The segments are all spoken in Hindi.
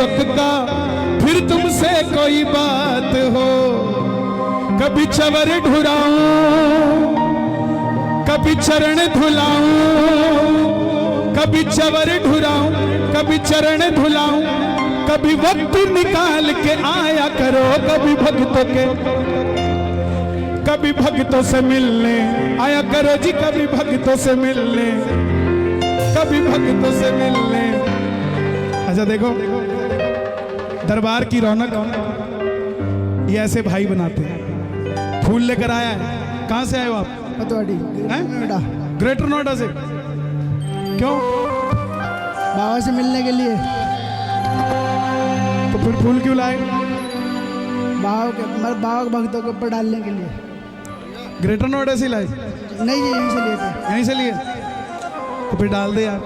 सेवक का फिर तुमसे कोई बात हो। कभी चवर ढुराऊं, कभी चरण धुलाऊं, कभी चवर ढुराऊं, कभी चरण धुलाऊं, कभी वक्त निकाल के आया करो, कभी भक्तों से मिलने आया करो जी, कभी भक्तों से मिलने, कभी भक्तों से मिलने। अच्छा देखो, दरबार की रौनक ये ऐसे भाई बनाते हैं। फूल लेकर आया है, कहां से आए हो आप? नोएडा। ग्रेटर नोएडा से। क्यों? बाबा से मिलने के लिए। तो फिर फूल क्यों लाए? बाबा के भक्तों के ऊपर डालने के लिए। ग्रेटर नोएडा से लाए? नहीं जी, यहीं से लिए थे। यहीं से लिए? तो फिर डाल दे यार।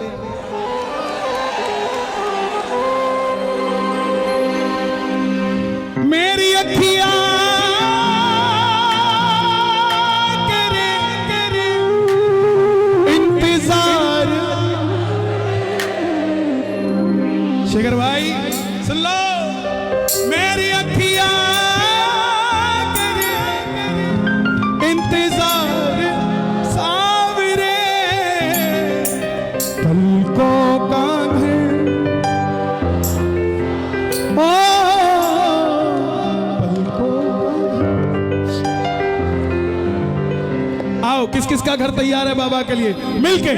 मेरी अखियां करे करे इंतजार। शेखर भाई सुन लो, मेरी अखियां करे इंतजार, सावरे पलकों का घर, आओ किस किस का घर तैयार है बाबा के लिए? मिलके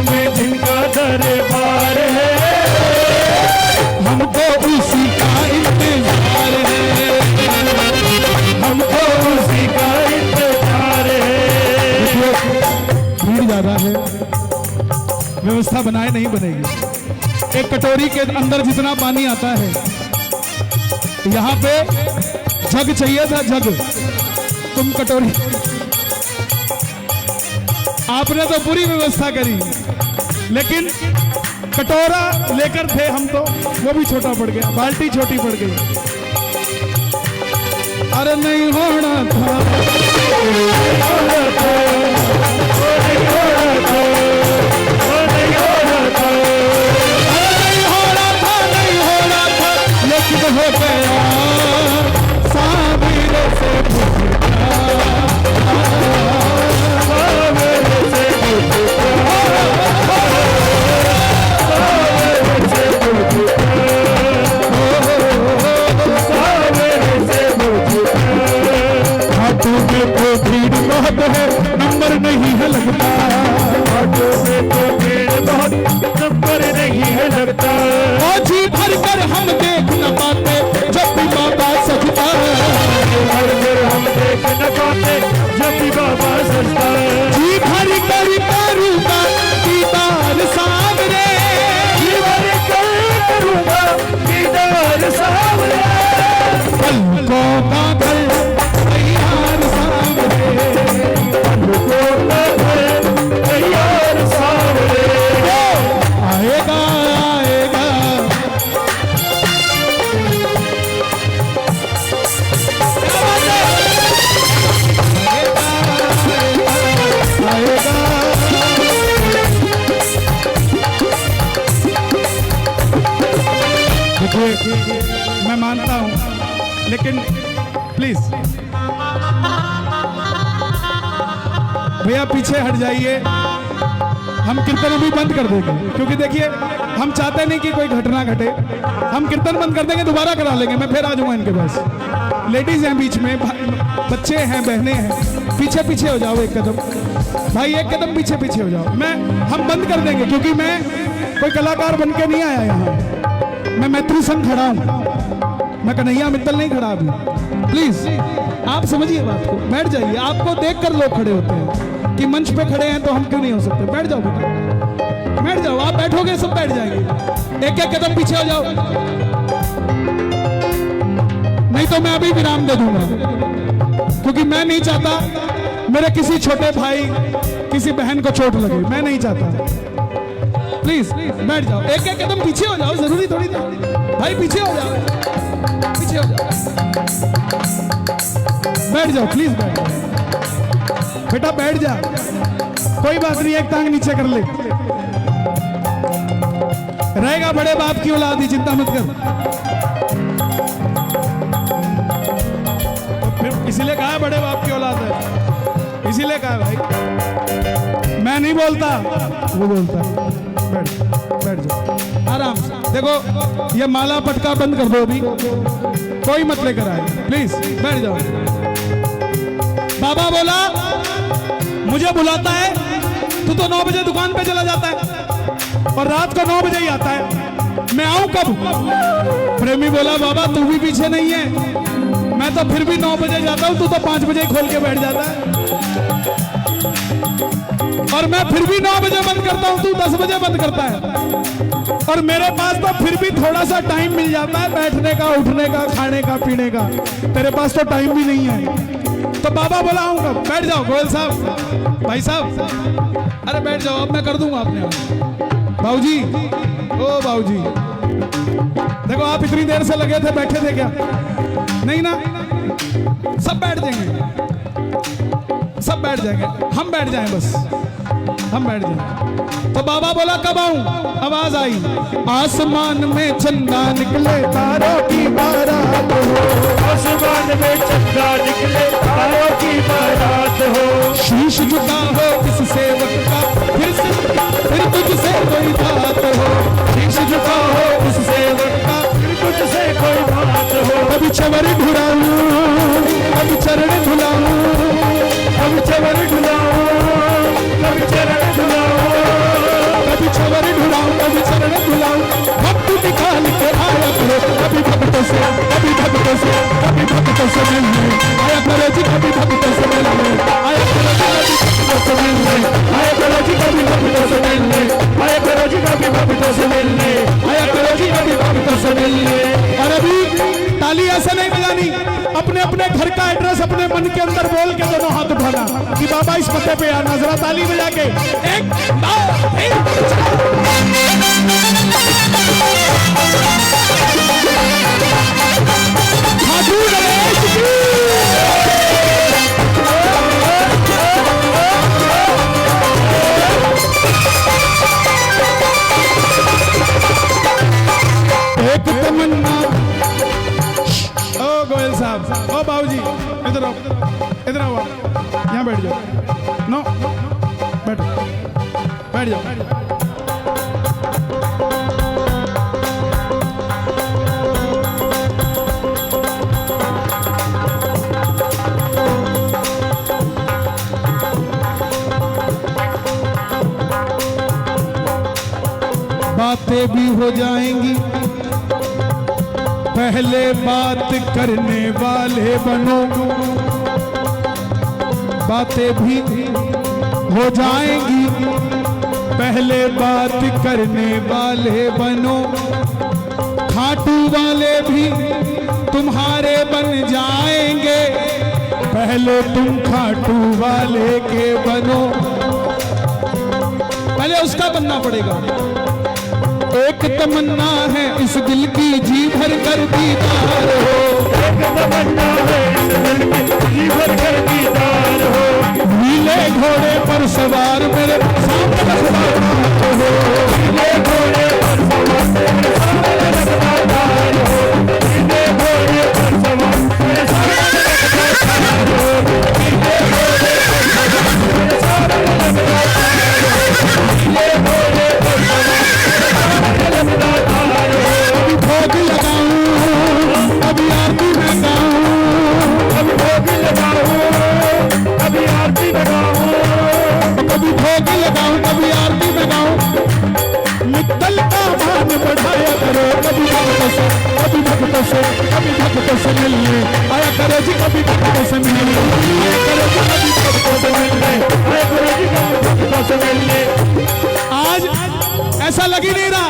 में जिनका दरबार है, हमको उसी का इंतजार है, हमको उसी का इंतजार है। भीड़ ज्यादा है, व्यवस्था बनाए नहीं बनेगी। एक कटोरी के अंदर जितना पानी आता है, यहाँ पे जग चाहिए था, जग। तुम कटोरी, आपने तो पूरी व्यवस्था करी, लेकिन कटोरा लेकर थे हम तो वो भी छोटा पड़ गया, बाल्टी छोटी पड़ गई। अरे नहीं होना था, नहीं होना था, नहीं होना था, नहीं होना था, नहीं होना था, नहीं होना था, लेकिन हो गया साबिर से बहुत है नंबर नहीं है लगता, बातों में तो भीड़ बहुत नंबर नहीं है लगता, और जी भर कर हम देख न पाते जब भी बाबा सजता, हर घर हम देख न पाते जब भी बाबा सजता, जी भर कर करूँगा दीदार सामने, जीवन करूँगा दीदार सामने, पलकों का घर तैयार सामने, पलकों का घर तैयार सामने, आएगा आएगा। क्या बात है? आएगा देखिए, मैं मानता हूं, लेकिन प्लीज भैया पीछे हट जाइए। हम कीर्तन अभी बंद कर देंगे, क्योंकि देखिए हम चाहते नहीं कि कोई घटना घटे। हम कीर्तन बंद कर देंगे, दोबारा करा लेंगे, मैं फिर आ जाऊंगा इनके पास। लेडीज हैं बीच में, बच्चे हैं, बहनें हैं, पीछे पीछे हो जाओ एक कदम भाई, एक कदम पीछे पीछे हो जाओ। हम बंद कर देंगे, क्योंकि मैं कोई कलाकार बन के नहीं आया यहाँ, मैं मैत्री संघ खड़ा हूँ, मैं कन्हैया मित्तल नहीं खड़ा अभी। प्लीज आप समझिए बात को, बैठ जाइए। आपको देखकर लोग खड़े होते हैं कि मंच पे खड़े हैं तो हम क्यों नहीं हो सकते। बैठ जाओ बेटा, बैठ जाओ। आप बैठोगे सब बैठ जाएंगे। एक एक कदम पीछे हो जाओ, नहीं तो मैं अभी विराम दे दूंगा, क्योंकि मैं नहीं चाहता मेरे किसी छोटे भाई किसी बहन को चोट लगे, मैं नहीं चाहता। प्लीज बैठ जाओ, एक एक कदम पीछे हो जाओ, जरूरी थोड़ी ना भाई, पीछे हो जाओ, पीछे हो जाओ, बैठ जाओ, प्लीज बैठ जाओ बेटा, बैठ जा, कोई बात नहीं, एक टांग नीचे कर ले, रहेगा बड़े बाप की औलाद ही, चिंता मत कर। तो फिर इसीलिए कहा बड़े बाप की औलाद है, इसीलिए कहा भाई, मैं नहीं बोलता, वो बोलता है। बैठ जाओ आराम से। देखो ये माला पटका बंद कर दो अभी, कोई मत लेकर आए, प्लीज बैठ जाओ। बाबा बोला मुझे बुलाता है, तू तो 9 बजे दुकान पे चला जाता है और रात को 9 बजे ही आता है, मैं आऊं कब? प्रेमी बोला बाबा तू भी पीछे नहीं है, मैं तो फिर भी 9 बजे जाता हूं, तू तो 5 बजे खोल के बैठ जाता है, और मैं फिर भी 9 बजे बंद करता हूं, तू 10 बजे बंद करता है, और मेरे पास तो फिर भी थोड़ा सा टाइम मिल जाता है बैठने का, उठने का, खाने का, पीने का, तेरे पास तो टाइम भी नहीं है। तो बाबा बोला आऊंगा, बैठ जाओ गोयल साहब, भाई साहब, अरे बैठ जाओ, अब मैं कर दूंगा अपने आप। बाबूजी, ओ बाबूजी, देखो आप इतनी देर से लगे थे, बैठे थे क्या? नहीं ना, सब बैठ जाएंगे, सब बैठ जाएंगे, हम बैठ जाएं बस, हम बैठ जाएं। तो बाबा बोला कब आऊं? आवाज आई, आसमान में चंदा निकले तारों की बारात हो, आसमान में चंदा निकले तारों की बारात हो, शीश झुका हो किस सेवक का, फिर तुझसे कोई बात हो, शीश झुका हो किस सेवक का, फिर तुझसे कोई बात हो, कभी चवर ढुलाऊं, कभी चरण धुलाऊं, कभी चवर ढुलाऊं, कभी चरण ढुलाऊं, कभी चवर ढुलाऊं, कभी चरण धुलाऊं, भक्त निकाल के आया करो, कभी भक्तों से, कभी भक्तों से, कभी भक्तों से मिलने आया करो जी, कभी भक्तों से मिलने आया करो जी, कभी भक्तों से मिलने आया करो जी, कभी भक्तों से मिलने आया करो जी, कभी भक्तों से मिलने आया करो जी, कभी भक्तों से मिलने। और अभी ताली ऐसे नहीं बजानी, अपने अपने घर का एड्रेस अपने मन के अंदर बोल के दोनों हाथ उठाना कि बाबा इस पते पे आना, जरा ताली बजा के, 1 2 साधु गणेश की। एक तमन्ना, ओ गोयल साहब, ओ बाबूजी, इधर आओ, इधर आओ, यहाँ बैठ जाओ, नो बैठो, बैठ जाओ। बातें भी हो जाएंगी, पहले बात करने वाले बनो। बातें भी हो जाएंगी, पहले बात करने वाले बनो। खाटू वाले भी तुम्हारे बन जाएंगे, पहले तुम खाटू वाले के बनो। पहले उसका बनना पड़ेगा। एक तमन्ना है इस दिल की, जी भर कर दीदार हो। एक तमन्ना है इस दिल की, जी भर कर दीदार हो। नीले घोड़े पर सवार मेरे सामने रखवार हो। नीले घोड़े पर सवार मेरे सामने रखवार हो। नीले घोड़े पर सवार मेरे सामने रखवार हो। नीले घोड़े पर सवार मेरे सामने रखवार हो। नीले घोड़े पर सवार मेरे सामने रखवार हो। कभी भोग लगाऊं, कभी आरती में गाऊं, कभी भोग लगाऊं, कभी आरती लगाऊं, कभी भोग लगाऊं, कभी आरती में गाऊं। मित्तल का मान बढ़ाया करो, कभी भक्तों से, कभी भक्तों से, कभी भक्तों से मिलने आया करो जी, कभी भक्तों से मिलने आया करो जी, कभी भक्तों से मिलने आए गुरु जी का भक्तों से मिलने। आज ऐसा लग ही नहीं रहा